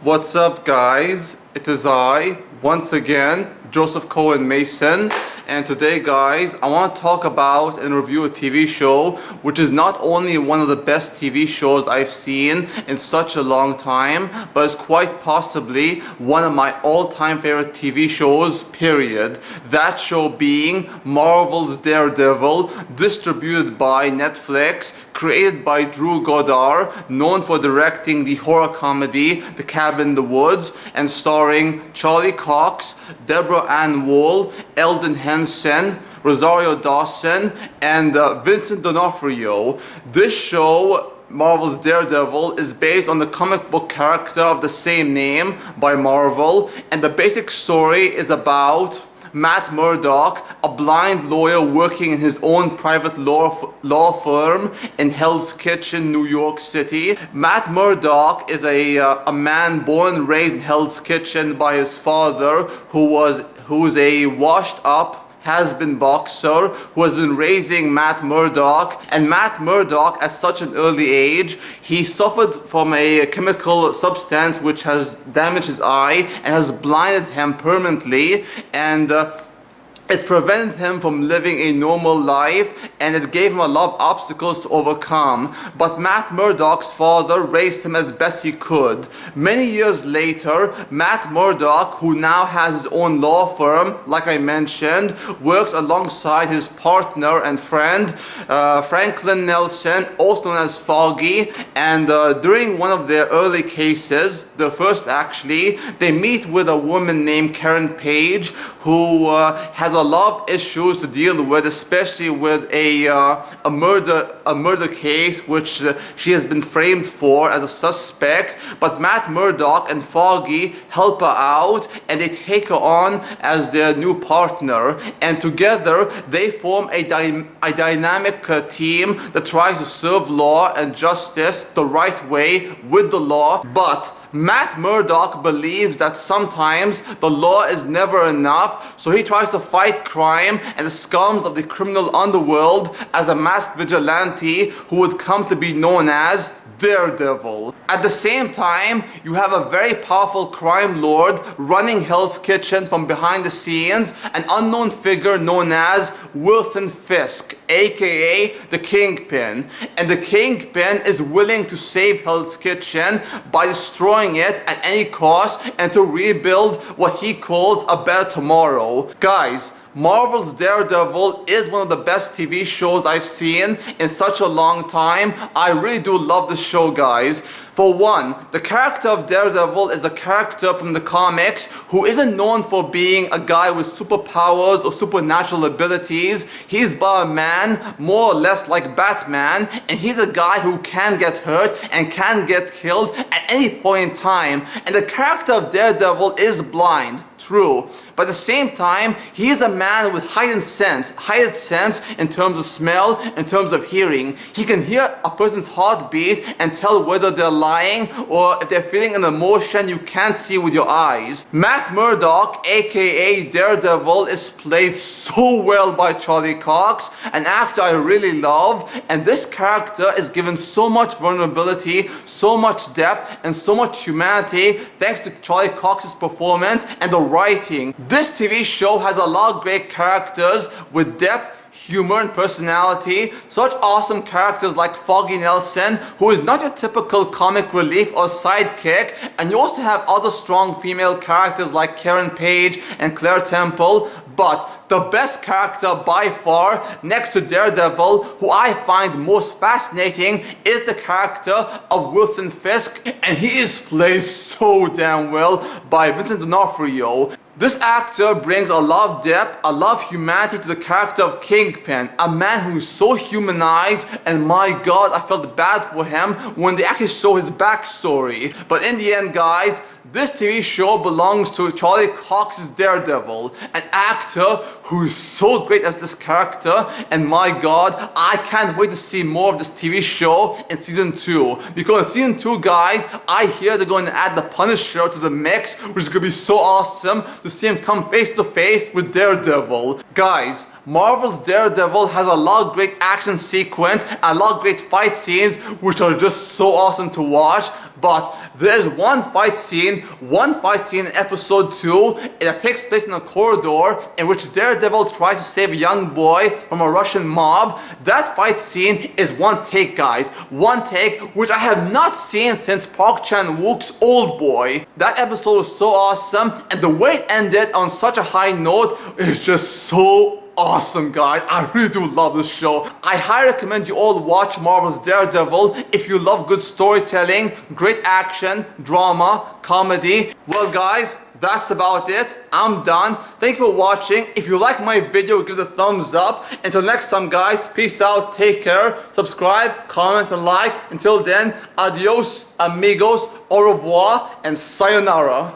What's up, guys? It is I, once again, Joseph Cohen Mason, and today, guys, I want to talk about and review a TV show which is not only one of the best TV shows I've seen in such a long time, but is quite possibly one of my all-time favorite TV shows, period. That show being Marvel's Daredevil, distributed by Netflix, created by Drew Goddard, known for directing the horror comedy The Cabin in the Woods, and starring Charlie Cox, Deborah Ann Woll, Elden Henson, Rosario Dawson, and Vincent D'Onofrio. This show, Marvel's Daredevil, is based on the comic book character of the same name by Marvel, and the basic story is about Matt Murdoch, a blind lawyer working in his own private law firm in Hell's Kitchen, New York City. Matt Murdoch is a man born and raised in Hell's Kitchen by his father, who's a washed-up has-been boxer who has been raising Matt Murdoch. And Matt Murdoch, at such an early age, he suffered from a chemical substance which has damaged his eye and has blinded him permanently, and it prevented him from living a normal life, and it gave him a lot of obstacles to overcome. But Matt Murdoch's father raised him as best he could. Many years later, Matt Murdoch, who now has his own law firm, like I mentioned, works alongside his partner and friend, Franklin Nelson, also known as Foggy, and during one of their early cases, the first actually, they meet with a woman named Karen Page, who has a lot of issues to deal with, especially with a murder case which she has been framed for as a suspect. But Matt Murdoch and Foggy help her out, and they take her on as their new partner, and together they form a dynamic team that tries to serve law and justice the right way with the law. But Matt Murdoch believes that sometimes the law is never enough, so he tries to fight crime and the scums of the criminal underworld as a masked vigilante who would come to be known as Daredevil. At the same time, you have a very powerful crime lord running Hell's Kitchen from behind the scenes, an unknown figure known as Wilson Fisk, aka the Kingpin. And the Kingpin is willing to save Hell's Kitchen by destroying it at any cost and to rebuild what he calls a better tomorrow. Guys, Marvel's Daredevil is one of the best TV shows I've seen in such a long time. I really do love this show, guys. For one, the character of Daredevil is a character from the comics who isn't known for being a guy with superpowers or supernatural abilities. He's but a man, more or less like Batman, and he's a guy who can get hurt and can get killed at any point in time. And the character of Daredevil is blind, true, but at the same time, he is a man with heightened sense in terms of smell, in terms of hearing. He can hear a person's heartbeat and tell whether they're lying or if they're feeling an emotion you can't see with your eyes. Matt Murdoch, aka Daredevil, is played so well by Charlie Cox, an actor I really love, and this character is given so much vulnerability, so much depth, and so much humanity thanks to Charlie Cox's performance and the writing. This TV show has a lot of great characters with depth, humor, and personality. Such awesome characters like Foggy Nelson, who is not your typical comic relief or sidekick, and you also have other strong female characters like Karen Page and Claire Temple. But the best character by far, next to Daredevil, who I find most fascinating, is the character of Wilson Fisk, and he is played so damn well by Vincent D'Onofrio. This actor brings a lot of depth, a lot of humanity to the character of Kingpin, a man who is so humanized, and my god, I felt bad for him when they actually show his backstory. But in the end, guys, this TV show belongs to Charlie Cox's Daredevil, an actor who is so great as this character, and my god, I can't wait to see more of this TV show in season 2. Because in season 2, guys, I hear they're going to add the Punisher to the mix, which is going to be so awesome to see him come face to face with Daredevil. Guys, Marvel's Daredevil has a lot of great action sequence and a lot of great fight scenes which are just so awesome to watch. But there's one fight scene in episode 2 that takes place in a corridor in which Daredevil tries to save a young boy from a Russian mob. That fight scene is one take, guys. One take, which I have not seen since Park Chan-wook's Old Boy. That episode was so awesome, and the way it ended on such a high note is just so awesome, guys. I really do love this show. I highly recommend you all watch Marvel's Daredevil if you love good storytelling, great action, drama, comedy. Well, guys, that's about it. I'm done. Thank you for watching. If you like my video, give it a thumbs up. Until next time, guys, peace out, take care, subscribe, comment, and like. Until then, adios, amigos, au revoir, and sayonara.